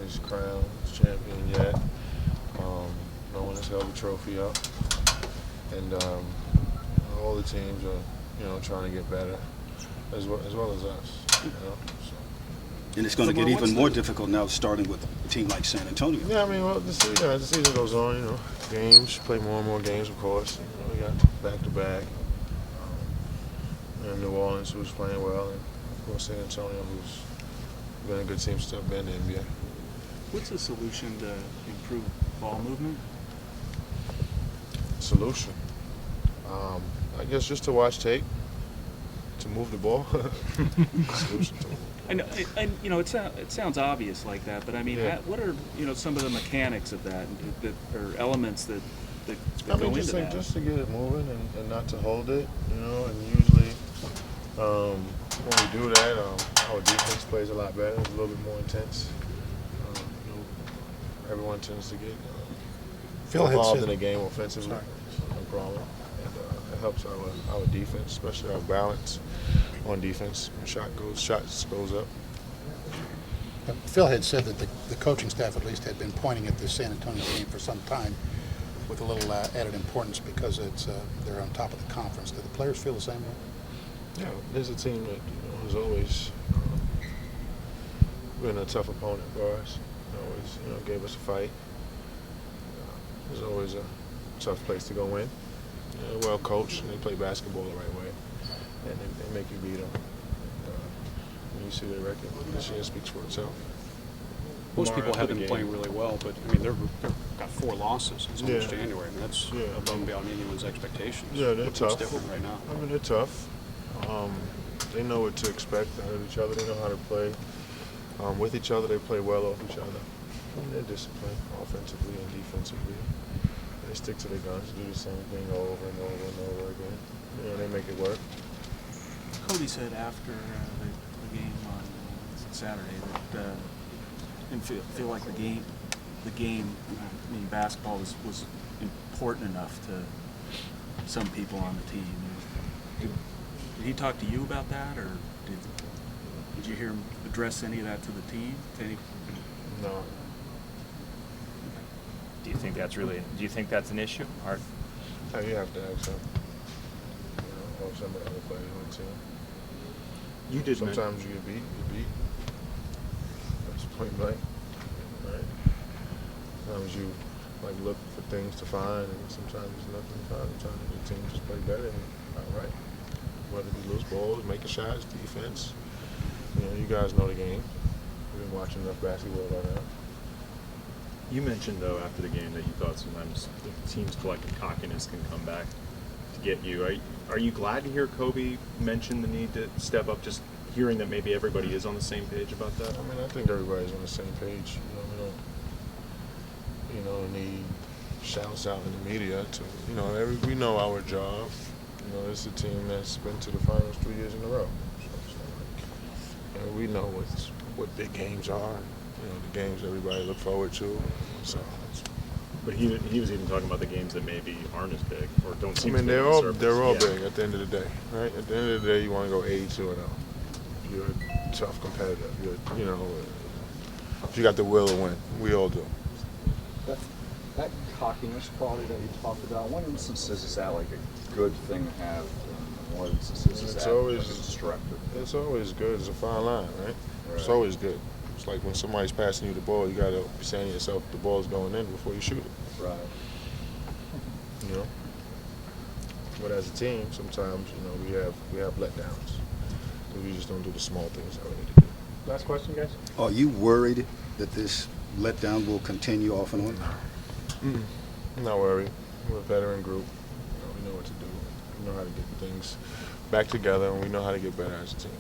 anybody's crown as champion yet. No one has held the trophy up, and all the teams are, trying to get better, as well as us. So. And it's going to get even more difficult now, starting with a team like San Antonio. Yeah, I mean, well, as the season goes on, games, play more and more games, of course. We got back-to-back. And New Orleans, who's playing well, and of course San Antonio, who's been a good team since I've been in the NBA. What's the solution to improve ball movement? Solution? I guess just to watch tape, to move the ball. Solution to move. I know, it sounds obvious like that, but I mean, what are some of the mechanics of that, or elements that go into that? Just to get it moving and not to hold it, and usually when we do that, our defense plays a lot better. It's a little bit more intense. Everyone tends to get involved in the game offensively. No problem. And it helps our defense, especially our balance on defense. Shots goes up. Phil had said that the coaching staff at least had been pointing at the San Antonio game for some time with a little added importance because they're on top of the conference. Do the players feel the same way? Yeah, there's a team that has always been a tough opponent for us. Always, gave us a fight. It's always a tough place to go in. Well coached, and they play basketball the right way, and they make you beat them. When you see their record, this year speaks for itself. Most people have been playing really well, but I mean they've got 4 losses. It's almost January. I mean that's above and beyond anyone's expectations. Yeah, they're tough. It's different right now. I mean they're tough. They know what to expect out of each other. They know how to play with each other. They play well off each other. And they're disciplined offensively and defensively. They stick to their guns, do the same thing over and over and over again. They make it work. Cody said after the game on Saturday that didn't feel like the game, I mean basketball was important enough to some people on the team. Did he talk to you about that, or did you hear him address any of that to the team? No. Do you think that's an issue? Or You have to ask them. Or some of the other players on the team. you did Sometimes you get beat. That's point blank. Right? Sometimes you look for things to find, and sometimes there's nothing to find. Sometimes the team just play better and all right. Whether we lose balls, making shots, defense. You guys know the game. We've been watching enough basketball by now. You mentioned, though, after the game that you thought sometimes the team's collective cockiness can come back to get you. Are you glad to hear Kobe mention the need to step up, just hearing that maybe everybody is on the same page about that? I mean, I think everybody's on the same page. We don't need shouts out in the media to, we know our job. It's a team that's been to the finals 3 years in a row. So we know what big games are. The games everybody look forward to. So, but he was even talking about the games that maybe aren't as big or don't seem. I mean, they're all big at the end of the day, right? At the end of the day, you want to go 82-0. You're a tough competitor. If you got the will to win, we all do. That cockiness quality that you talked about, in what instances is that like a good thing to have? In what instances is that destructive? It's always good. It's a fine line, right? It's always good. It's like when somebody's passing you the ball, you got to be saying to yourself the ball's going in before you shoot it. Right. But as a team, sometimes we have letdowns. So we just don't do the small things that we need to do. last question, guys? Are you worried that this letdown will continue off and on? I'm not worried. We're a veteran group. We know what to do. We know how to get things back together, and we know how to get better as a team.